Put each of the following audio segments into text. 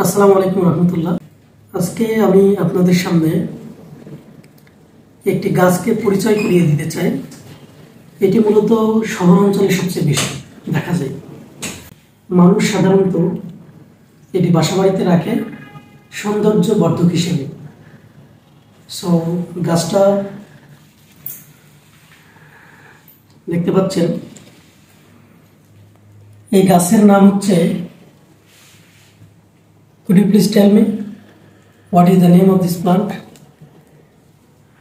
আসসালামু আলাইকুম রহমতুল্লাহ। আজকে আমি আপনাদের সামনে একটি গাছকে পরিচয় করিয়ে দিতে চাই। এটি মূলত শহর অঞ্চলে সবচেয়ে বেশি দেখা যায়। মানুষ সাধারণত এটি বাসাবাড়িতে রাখে সৌন্দর্য বর্ধক হিসেবে। সো গাছটা দেখতে পাচ্ছেন, এই গাছের নাম হচ্ছে, could you please tell me what is the name of this plant?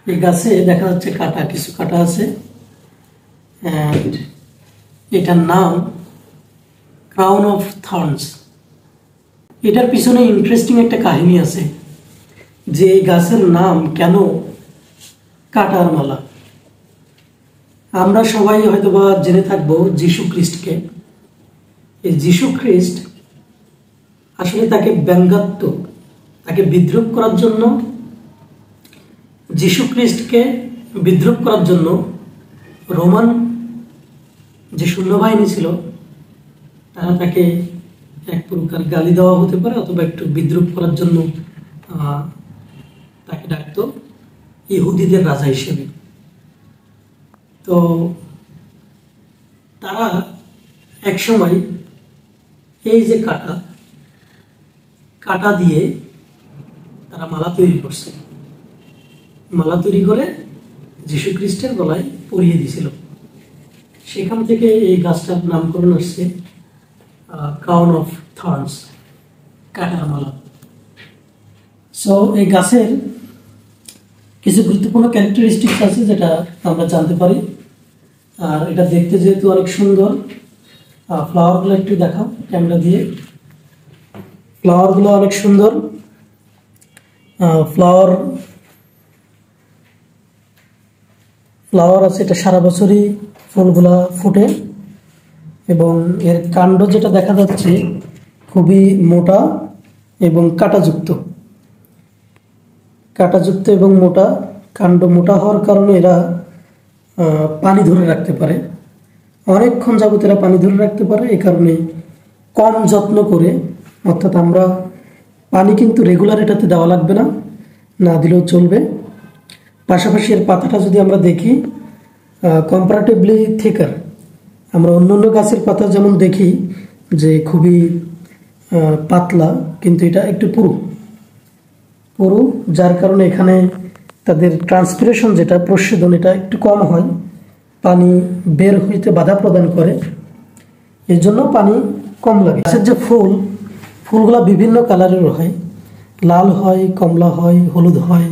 এই গাছে দেখা যাচ্ছে কাটা, কিছু কাটা আছে, and এটার নাম ক্রাউন অফ থর্নস। এটার পিছনে ইন্টারেস্টিং একটা কাহিনী আছে যে এই গাছের নাম কেন কাটার মালা। আমরা সবাই হয়তোবা জেনে থাকবো যীশু খ্রিস্টকে। এই যীশু খ্রিস্ট আসলে তাকে ব্যঙ্গাত্মক, তাকে বিদ্রূপ করার জন্য, যীশু খ্রিস্টকে বিদ্রূপ করার জন্য রোমান যে সৈন্যবাহিনী ছিল তারা তাকে এক প্রকার গালি দেওয়া হতে পারে অথবা একটু বিদ্রূপ করার জন্য তাকে ডাকত ইহুদিদের রাজা হিসেবে। তো তারা একসময় এই যে কাটা দিয়ে তারা মালা তৈরি করছে, মালা তৈরি করে যীশু খ্রিস্টের গলায় পরিয়ে দিয়েছিল। সেখান থেকে এই গাছটার নামকরণ আসছে crown of thorns, cutter Mala. So এই গাছের কিছু গুরুত্বপূর্ণ ক্যারেক্টারিস্টিক্স আছে যেটা আমরা জানতে পারি। আর এটা দেখতে যেহেতু অনেক সুন্দর, ফ্লাওয়ারগুলো একটু দেখাও ক্যামেরা দিয়ে। ফ্লাওয়ারগুলো অনেক সুন্দর। ফ্লাওয়ার আছে, এটা সারা বছরই ফুলগুলা ফুটে এবং এর কাণ্ড যেটা দেখা যাচ্ছে খুবই মোটা এবং কাঁটাযুক্ত এবং মোটা। কাণ্ড মোটা হওয়ার কারণে এরা পানি ধরে রাখতে পারে, অনেকক্ষণ যাবত এরা পানি ধরে রাখতে পারে। এই কারণে কম যত্ন করে, অর্থাৎ আমরা পানি কিন্তু রেগুলার এটাতে দেওয়া লাগবে না, না দিলেও চলবে। পাশাপাশি এর পাতাটা যদি আমরা দেখি কম্পারেটিভলি থিকার। আমরা অন্য গাছের পাতা যেমন দেখি যে খুবই পাতলা, কিন্তু এটা একটু পুরু, যার কারণে এখানে তাদের ট্রান্সপিরেশন, যেটা প্রস্বেদন, এটা একটু কম হয়, পানি বের হইতে বাধা প্রদান করে, এর জন্য পানি কম লাগে। গাছের যে ফুলগুলা বিভিন্ন কালারের হয়, লাল হয়, কমলা হয়, হলুদ হয়,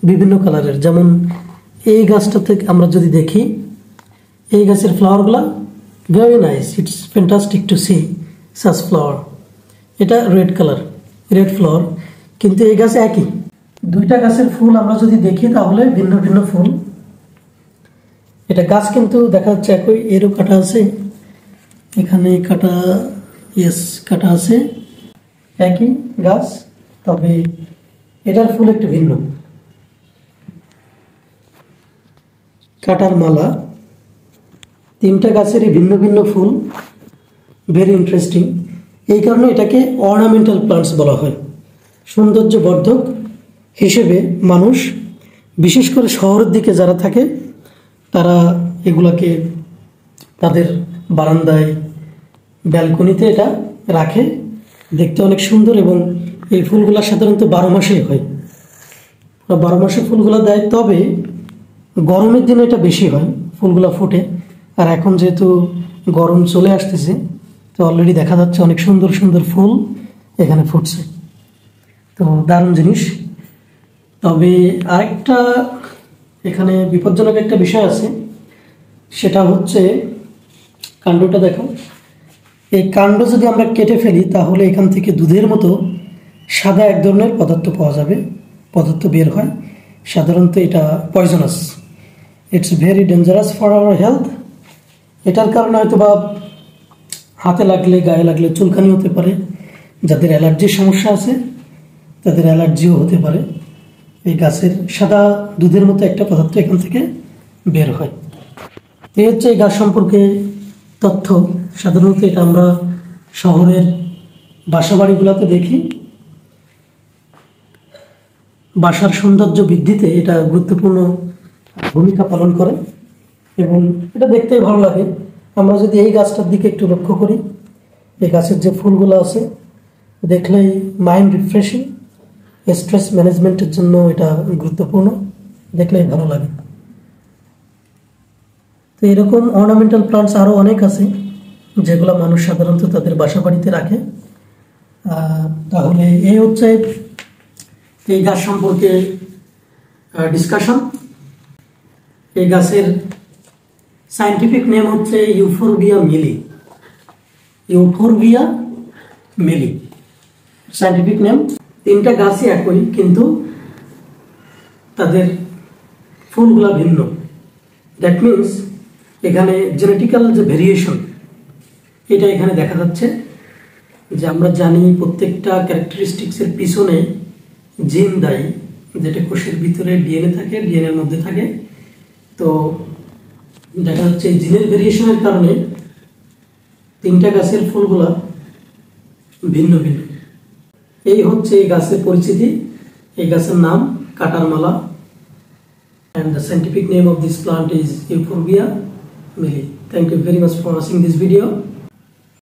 বিভিন্ন কালারের। যেমন এই গাছটা থেকে আমরা যদি দেখি, এই গাছের ফ্লাওয়ারগুলা very nice, it's fantastic to see such flower. এটা রেড কালার, রেড ফ্লাওয়ার, কিন্তু এই গাছে একই। দুইটা গাছের ফুল আমরা যদি দেখি তাহলে ভিন্ন ভিন্ন ফুল। এটা গাছ কিন্তু দেখা যাচ্ছে একই, এরও কাটা আছে, এখানে কাটা, কাটা আছে, একই গাছ, তবে এটার ফুল একটু ভিন্ন। কাটার মালা, তিনটা গাছেরই ভিন্ন ভিন্ন ফুল, ভেরি ইন্টারেস্টিং। এই কারণে এটাকে অর্নামেন্টাল প্লান্টস বলা হয়। সৌন্দর্য বর্ধক হিসেবে মানুষ, বিশেষ করে শহরের দিকে যারা থাকে, তারা এগুলাকে তাদের বারান্দায়, ব্যালকনিতে এটা রাখে, দেখতে অনেক সুন্দর। এবং এই ফুলগুলা সাধারণত 12 মাসেই হয়, 12 মাসে ফুলগুলা দেয়। তবে গরমের দিনে এটা বেশি হয়, ফুলগুলা ফুটে। আর এখন যেহেতু গরম চলে আসতেছে, তো অলরেডি দেখা যাচ্ছে অনেক সুন্দর সুন্দর ফুল এখানে ফুটছে। তো দারুণ জিনিস। তবে আরেকটা এখানে বিপজ্জনক একটা বিষয় আছে, সেটা হচ্ছে কাণ্ডটা দেখো। এই কাণ্ড যদি আমরা কেটে ফেলি তাহলে এখান থেকে দুধের মতো সাদা এক ধরনের পদার্থ বের হয়। সাধারণত এটা poisonous, it's very dangerous for our health. এটার কারণে হয়তো বা হাতে লাগলে, গায়ে লাগলে চুলকানি হতে পারে। যাদের অ্যালার্জির সমস্যা আছে তাদের অ্যালার্জিও হতে পারে। এই গাছের সাদা দুধের মতো একটা পদার্থ এখান থেকে বের হয়। এই হচ্ছে এই গাছ সম্পর্কে তথ্য। সাধারণত এটা আমরা শহরের বাসাবাড়িগুলোতে দেখি বাসার সৌন্দর্য বৃদ্ধিতে এটা গুরুত্বপূর্ণ ভূমিকা পালন করে এবং এটা দেখতেই ভালো লাগে। আমরা যদি এই গাছটার দিকে একটু লক্ষ্য করি, এই গাছের যে ফুলগুলো আছে দেখলেই মাইন্ড রিফ্রেশিং, স্ট্রেস ম্যানেজমেন্টের জন্য এটা গুরুত্বপূর্ণ, দেখলেই ভালো লাগে। তো এরকম অর্নামেন্টাল প্লান্টস আরও অনেক আছে যেগুলো মানুষ সাধারণত তাদের বাসা বাড়িতে রাখে। তাহলে এই হচ্ছে এই গাছ সম্পর্কে ডিসকাশন। এই গাছের সায়েন্টিফিক নেম হচ্ছে ইউফোরবিয়া মিলি। ইউফোরবিয়া মিলি সায়েন্টিফিক নেম। তিনটা গাছই একই, কিন্তু তাদের ফুলগুলা ভিন্ন। দ্যাট মিনস এখানে জেনেটিক্যাল যে ভেরিয়েশন এটা এখানে দেখা যাচ্ছে। যে আমরা জানি প্রত্যেকটা ক্যারেক্টারিস্টিক্সের পিছনে জিন দায়ী, যেটা কোষের ভিতরে ডিএনএ থাকে, ডিএনএর মধ্যে থাকে। তো দেখা যাচ্ছে এই জিনের ভেরিয়েশনের কারণে তিনটা গাছের ফুলগুলা ভিন্ন ভিন্ন। এই হচ্ছে এই গাছের পরিচিতি। এই গাছের নাম কাটার মালা, and the scientific name of this plant is Euphorbia mili. Thank you very much for watching this video.